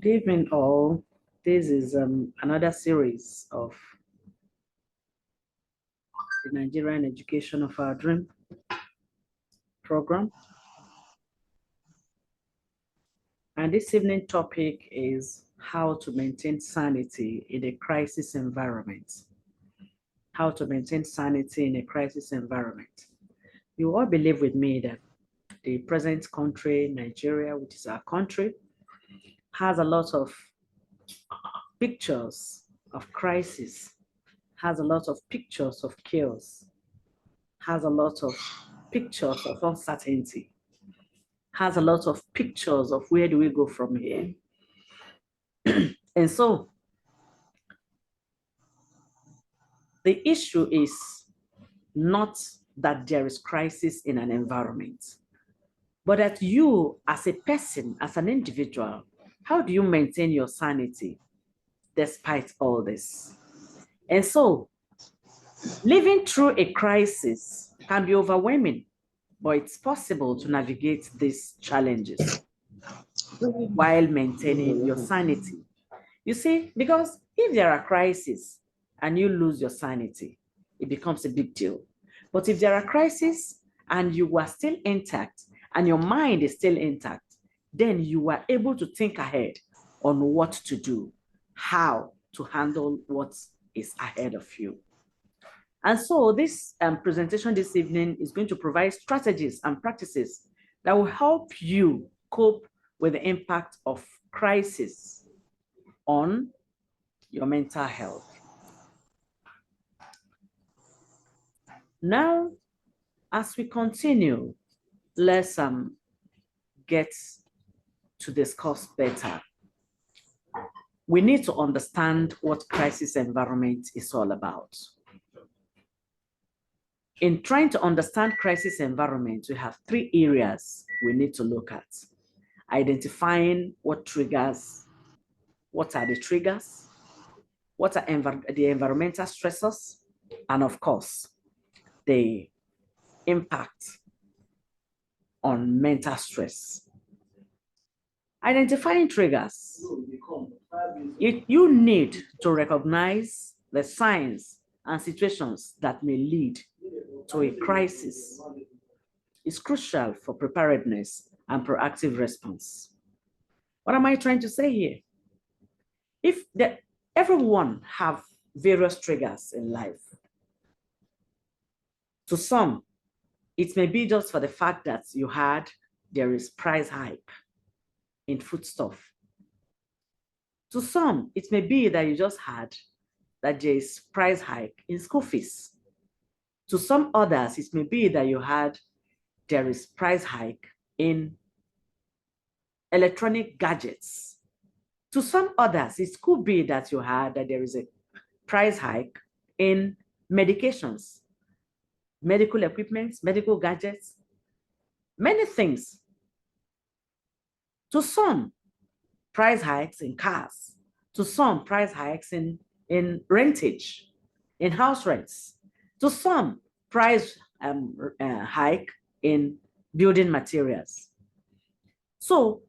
Good evening, all. This is another series of the Nigerian Education of Our Dream program. And this evening topic is how to maintain sanity in a crisis environment. How to maintain sanity in a crisis environment. You all believe with me that the present country, Nigeria, which is our country, has a lot of pictures of crisis, has a lot of pictures of chaos, has a lot of pictures of uncertainty, has a lot of pictures of where do we go from here. And so the issue is not that there is crisis in an environment, but that you as a person, as an individual, how do you maintain your sanity despite all this? And so living through a crisis can be overwhelming, but it's possible to navigate these challenges while maintaining your sanity. You see, because if there are crises and you lose your sanity, it becomes a big deal. But if there are crises and you are still intact and your mind is still intact, then you are able to think ahead on what to do, how to handle what is ahead of you. And so this presentation this evening is going to provide strategies and practices that will help you cope with the impact of crisis on your mental health. Now, as we continue, let's get to discuss better. We need to understand what crisis environment is all about. In trying to understand crisis environment, we have three areas we need to look at. Identifying what triggers, what are the triggers, what are the environmental stressors, and of course, the impact on mental stress. Identifying triggers. You need to recognize the signs and situations that may lead to a crisis. It's crucial for preparedness and proactive response. What am I trying to say here? If everyone have various triggers in life, to some, it may be just for the fact that there is price hike in foodstuff. To some, it may be that you just had that there is price hike in school fees. To some others, it may be that there is price hike in electronic gadgets. To some others, it could be that there is a price hike in medications, medical equipment, medical gadgets, many things. To some, price hikes in cars. To some, price hikes in rentage, in house rents. To some, price hike in building materials. So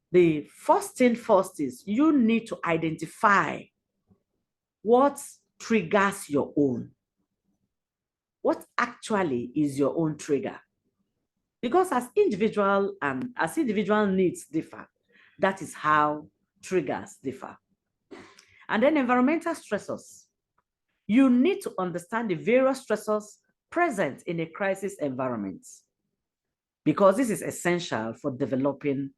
the first thing first is you need to identify what triggers your own. What actually is your own trigger? Because as individual needs differ, that is how triggers differ. And then environmental stressors. You need to understand the various stressors present in a crisis environment, because this is essential for developing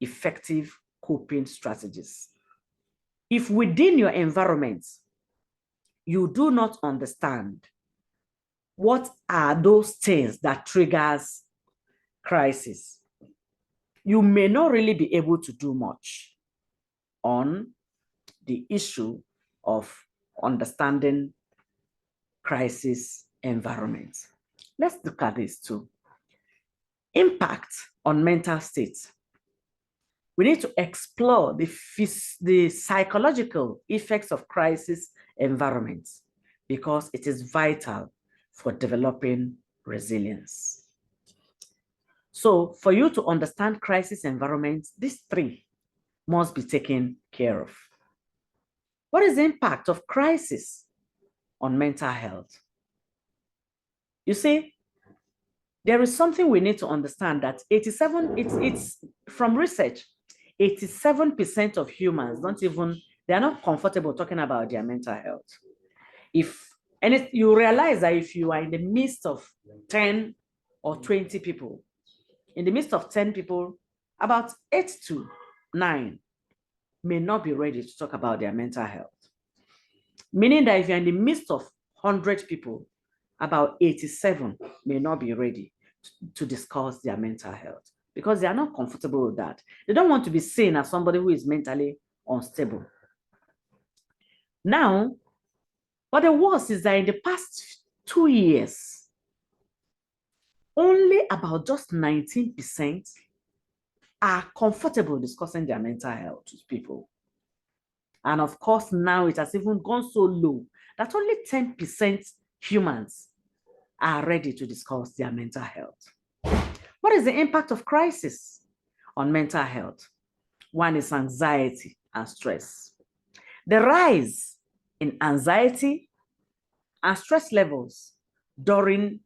effective coping strategies. If within your environment, you do not understand what are those things that triggers crisis, you may not really be able to do much on the issue of understanding crisis environments. Let's look at this too. Impact on mental states. We need to explore the psychological effects of crisis environments, because it is vital for developing resilience. So for you to understand crisis environments, these three must be taken care of. What is the impact of crisis on mental health? You see, there is something we need to understand that 87, it's from research, 87% of humans they're not comfortable talking about their mental health. You realize that if you are in the midst of 10 or 20 people, in the midst of 10 people, about 8 to 9 may not be ready to talk about their mental health. Meaning that if you're in the midst of 100 people, about 87 may not be ready to discuss their mental health because they are not comfortable with that. They don't want to be seen as somebody who is mentally unstable. Now, what the worst is that in the past 2 years, only about just 19% are comfortable discussing their mental health with people. And of course, now it has even gone so low that only 10% humans are ready to discuss their mental health. What is the impact of crisis on mental health? One is anxiety and stress. The rise in anxiety and stress levels during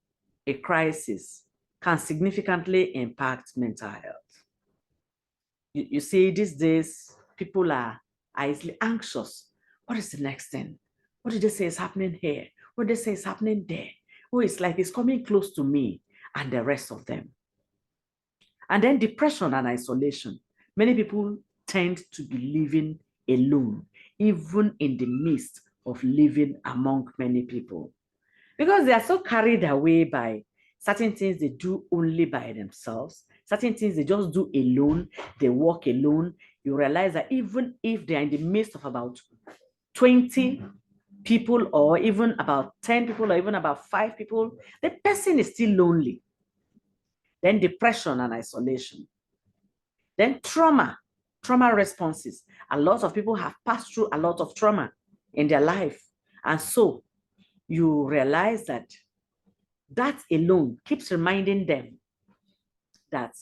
a crisis can significantly impact mental health. You see, these days, people are easily anxious. What is the next thing? What did they say is happening here? What did they say is happening there? Oh, it's like it's coming close to me and the rest of them. And then depression and isolation. Many people tend to be living alone, even in the midst of living among many people, because they are so carried away by certain things they do only by themselves, certain things they just do alone, they walk alone. You realize that even if they are in the midst of about 20 people or even about 10 people or even about 5 people, the person is still lonely. Then depression and isolation. Then trauma responses. A lot of people have passed through a lot of trauma in their life. And so you realize that alone keeps reminding them that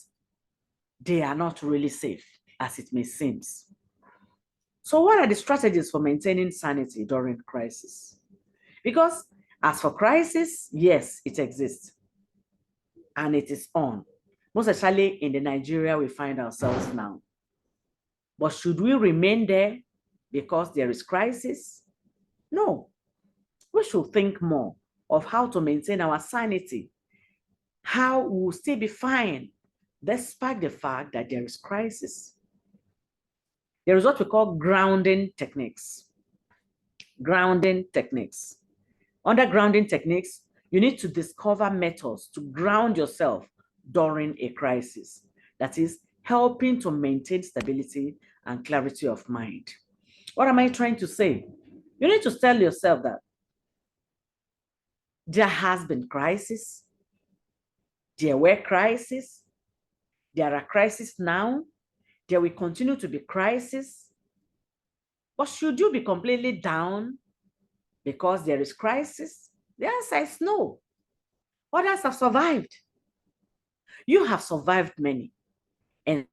they are not really safe, as it may seem. So what are the strategies for maintaining sanity during crisis? Because as for crisis, yes, it exists and it is on, most especially in the Nigeria we find ourselves now. But should we remain there because there is crisis? No. We should think more of how to maintain our sanity, how we will still be fine despite the fact that there is crisis. There is what we call grounding techniques. Grounding techniques. Under grounding techniques, you need to discover methods to ground yourself during a crisis. That is, helping to maintain stability and clarity of mind. What am I trying to say? You need to tell yourself that there has been crisis, there were crises, there are crises now, there will continue to be crisis. But should you be completely down because there is crisis? The answer is no. Others have survived. You have survived many. And